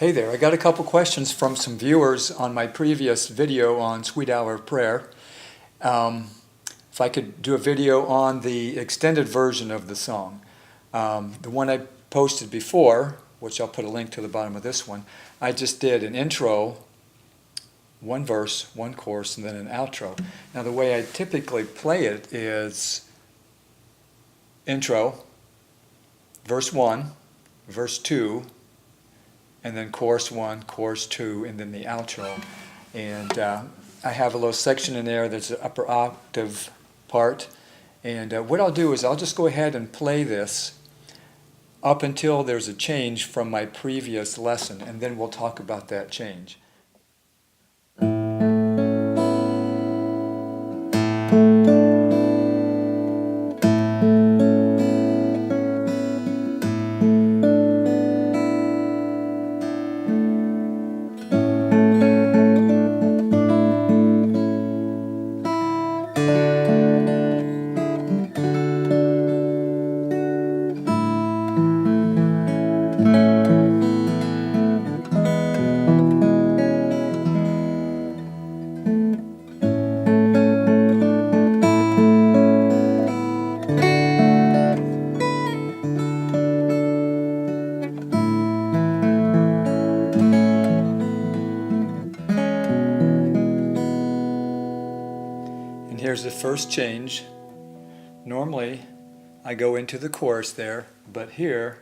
Hey there, I got a couple questions from some viewers on my previous video on Sweet Hour of Prayer. If I could do a video on the extended version of the song. The one I posted before, which I'll put a link to the bottom of this one, I just did an intro, one verse, one chorus, and then an outro. Now the way I typically play it is intro, verse 1, verse 2, and then chorus 1, chorus 2, and then the outro. And I have a little section in there that's an upper octave part. And what I'll do is I'll just go ahead and play this up until there's a change from my previous lesson, and then we'll talk about that change. Here's the first change. Normally I go into the chorus there, but here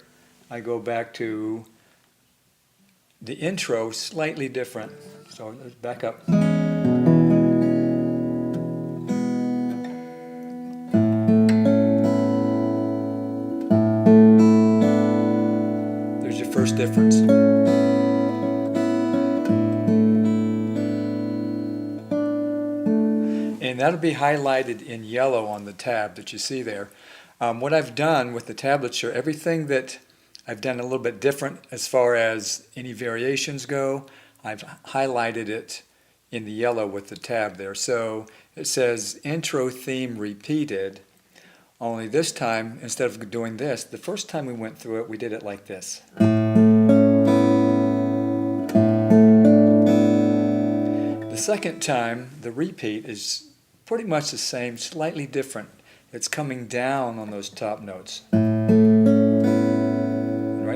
I go back to the intro, slightly different. So let's back up. There's your first difference. And that'll be highlighted in yellow on the tab that you see there. What I've done with the tablature, everything that I've done a little bit different as far as any variations go, I've highlighted it in the yellow with the tab there. So it says intro theme repeated, only this time, instead of doing this, the first time we went through it, we did it like this. The second time, the repeat is pretty much the same, slightly different. It's coming down on those top notes. Right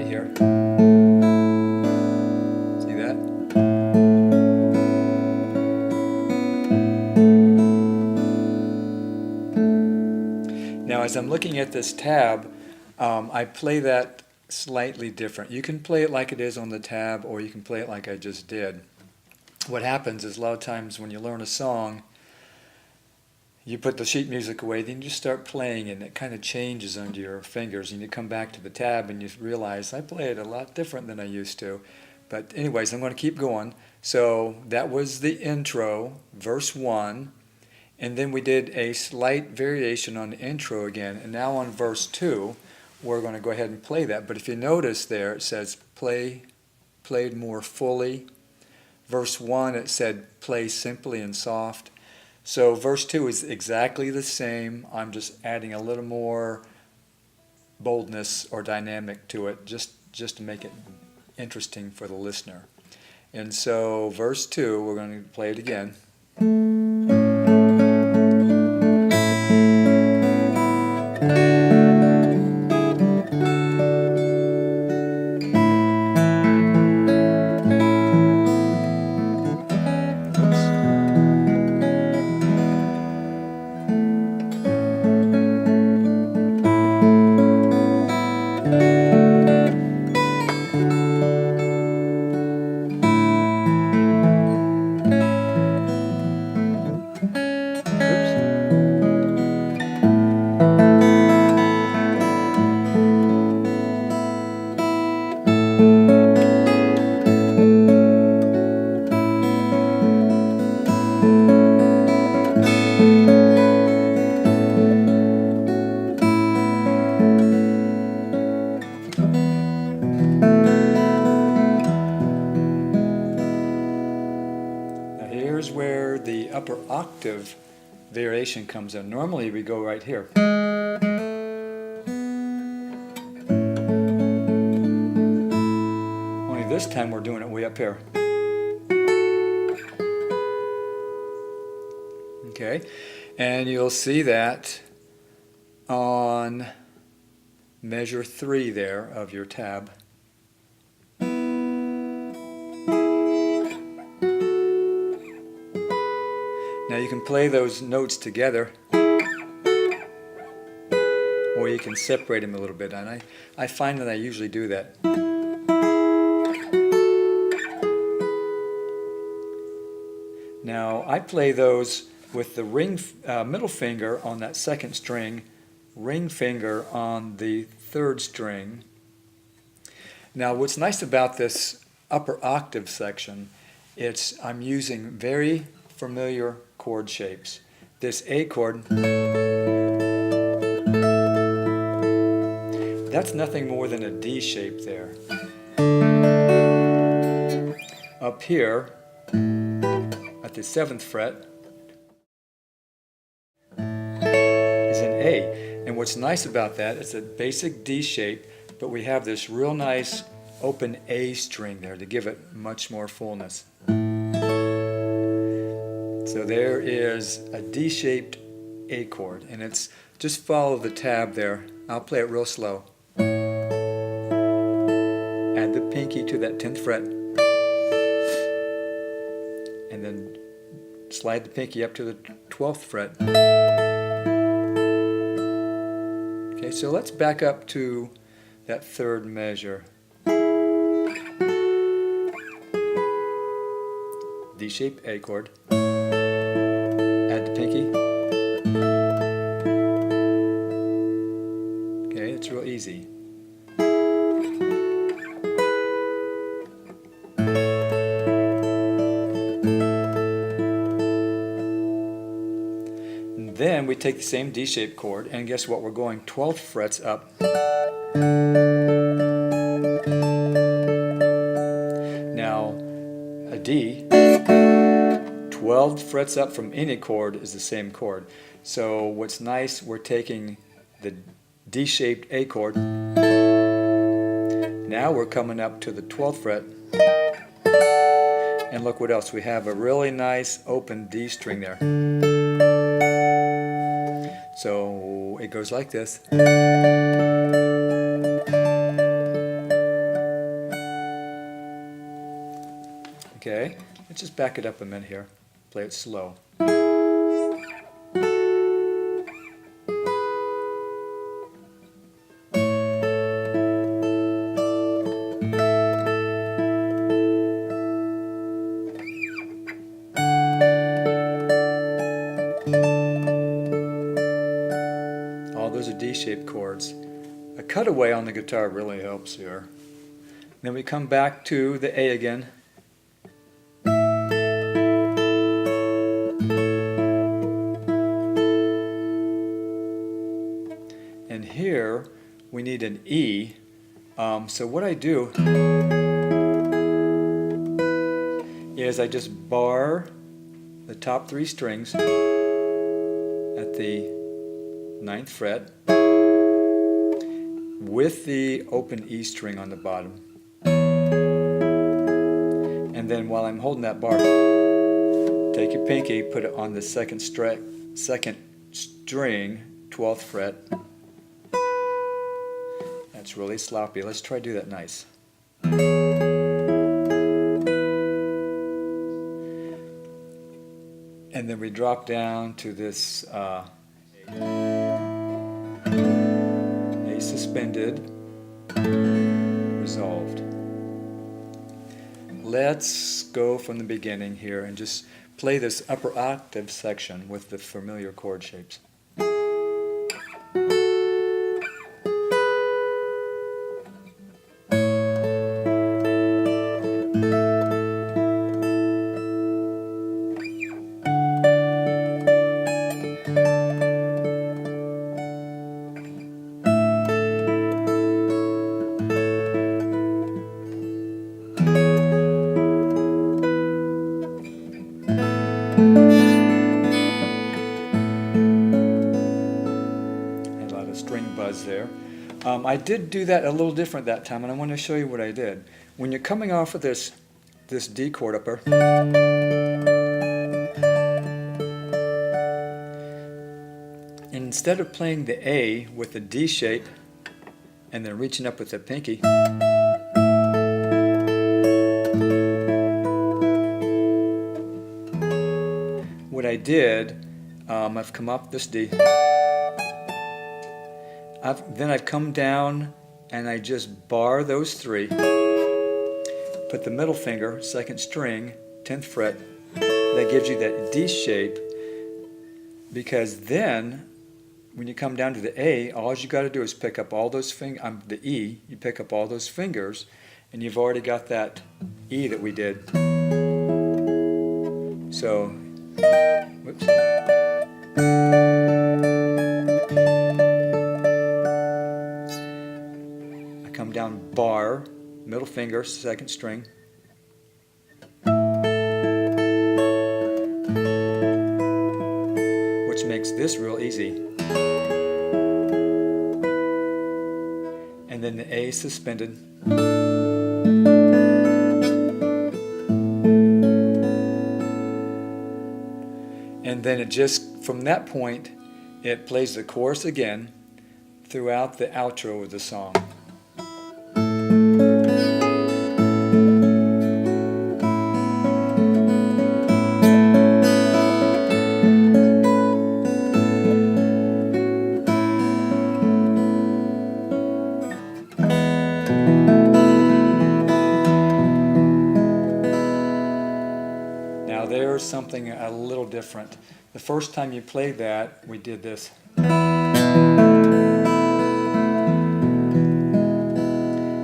here. See that? Now as I'm looking at this tab, I play that slightly different. You can play it like it is on the tab, or you can play it like I just did. What happens is a lot of times when you learn a song, you put the sheet music away, then you start playing and it kind of changes under your fingers, and you come back to the tab and you realize I play it a lot different than I used to. But anyways, I'm going to keep going. So that was the intro, verse 1, and then we did a slight variation on the intro again, and now on verse 2 we're going to go ahead and play that. But if you notice there it says played more fully. Verse 1 it said play simply and soft. So verse 2 is exactly the same. I'm just adding a little more boldness or dynamic to it just to make it interesting for the listener. And so verse 2, we're going to play it again. Here's where the upper octave variation comes in. Normally we go right here. Only this time we're doing it way up here. Okay, and you'll see that on measure 3 there of your tab. Now you can play those notes together, or you can separate them a little bit, and I find that I usually do that. Now I play those with the middle finger on that second string, ring finger on the third string. Now what's nice about this upper octave section, I'm using very familiar chord shapes. This A chord, that's nothing more than a D shape there. Up here, at the 7th fret, is an A. And what's nice about that, it's a basic D shape, but we have this real nice open A string there to give it much more fullness. So there is a D-shaped A chord, and it's just follow the tab there. I'll play it real slow. Add the pinky to that 10th fret, and then slide the pinky up to the 12th fret. Okay, so let's back up to that 3rd measure. D-shaped A chord. Add the pinky. Okay, it's real easy. And then we take the same D-shaped chord, and guess what? We're going 12 frets up. Now, a D, 12 frets up from any chord is the same chord. So what's nice, we're taking the D-shaped A chord. Now we're coming up to the 12th fret. And look what else. We have a really nice open D string there. So it goes like this. Okay, let's just back it up a minute here. Play it slow. All those are D-shaped chords. A cutaway on the guitar really helps here. Then we come back to the A again. And here we need an E. So what I do is I just bar the top 3 strings at the 9th fret with the open E string on the bottom. And then while I'm holding that bar, take your pinky, put it on the second string, 12th fret. That's really sloppy. Let's try to do that nice. And then we drop down to this A suspended, resolved. Let's go from the beginning here and just play this upper octave section with the familiar chord shapes. There. I did do that a little different that time, and I want to show you what I did. When you're coming off of this D chord up here, instead of playing the A with the D shape and then reaching up with the pinky, what I did, I've come up this D, then I've come down and I just bar those three, put the middle finger, second string, 10th fret, that gives you that D shape, because then when you come down to the A, all you got to do is pick up all those the E, you pick up all those fingers, and you've already got that E that we did. So, whoops. I come down bar, middle finger, second string. Which makes this real easy. And then the A suspended. And then it just, from that point, it plays the chorus again throughout the outro of the song. Now there's something a little different. The first time you played that, we did this.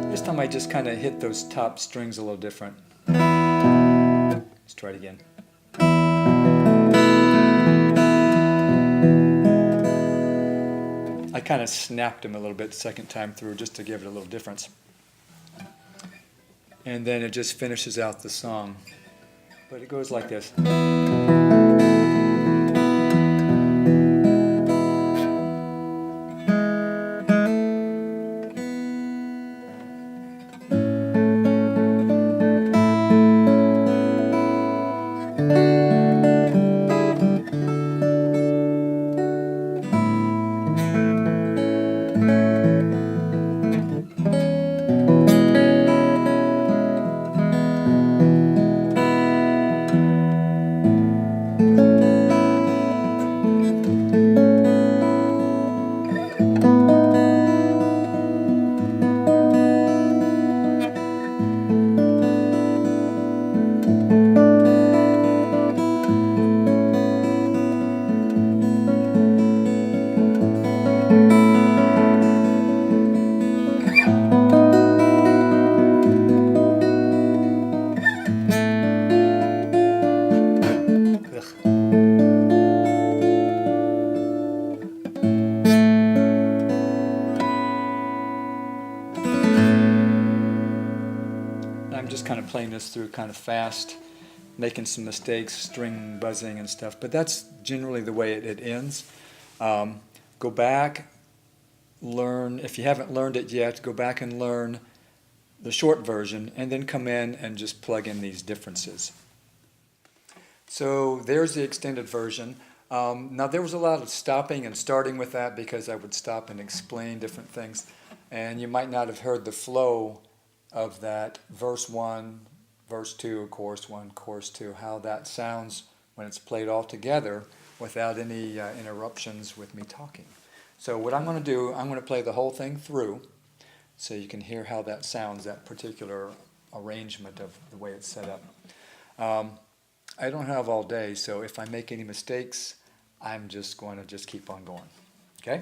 This time I just kind of hit those top strings a little different. Let's try it again. I kind of snapped them a little bit the second time through just to give it a little difference. And then it just finishes out the song. But it goes like this. I'm just kind of playing this through kind of fast, making some mistakes, string buzzing and stuff, but that's generally the way it ends. Go back, learn, if you haven't learned it yet, go back and learn the short version, and then come in and just plug in these differences. So there's the extended version. Now there was a lot of stopping and starting with that because I would stop and explain different things, and you might not have heard the flow of that verse 1, verse 2, chorus 1, chorus 2, how that sounds when it's played all together without any interruptions with me talking. So what I'm going to do, I'm going to play the whole thing through so you can hear how that sounds, that particular arrangement of the way it's set up. I don't have all day, so if I make any mistakes, I'm just going to keep on going. Okay?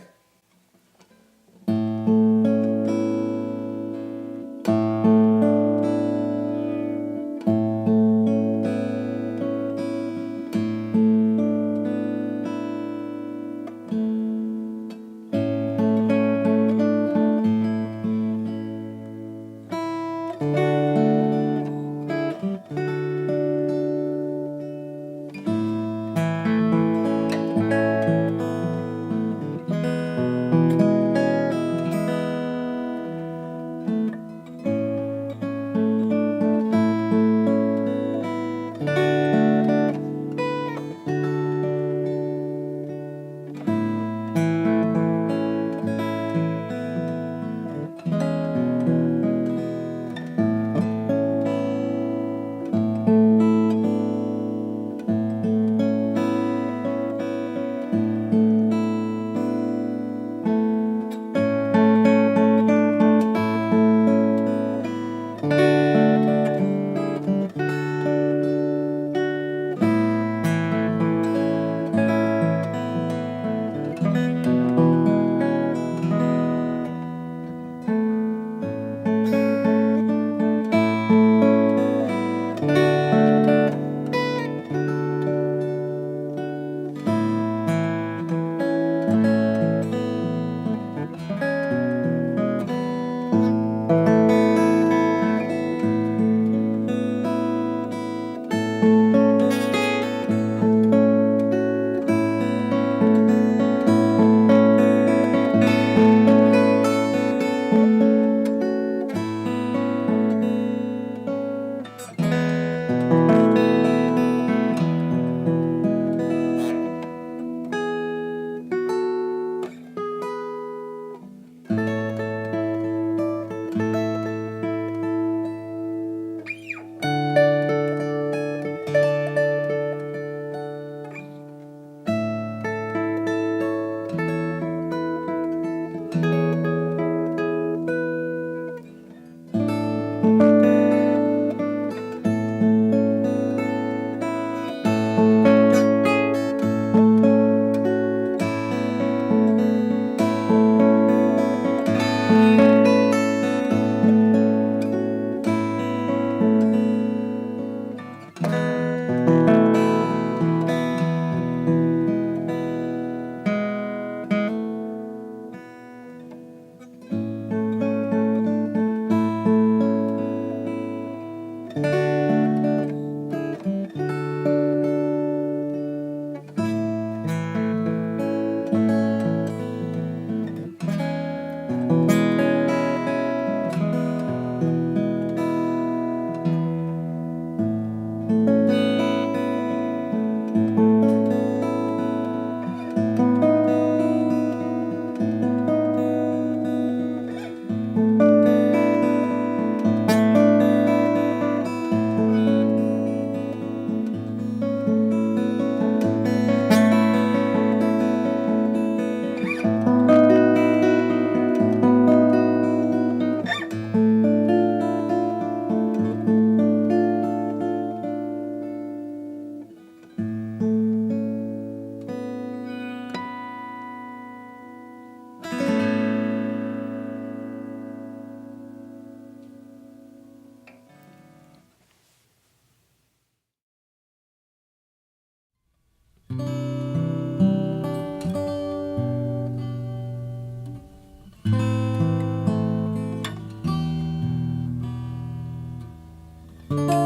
Thank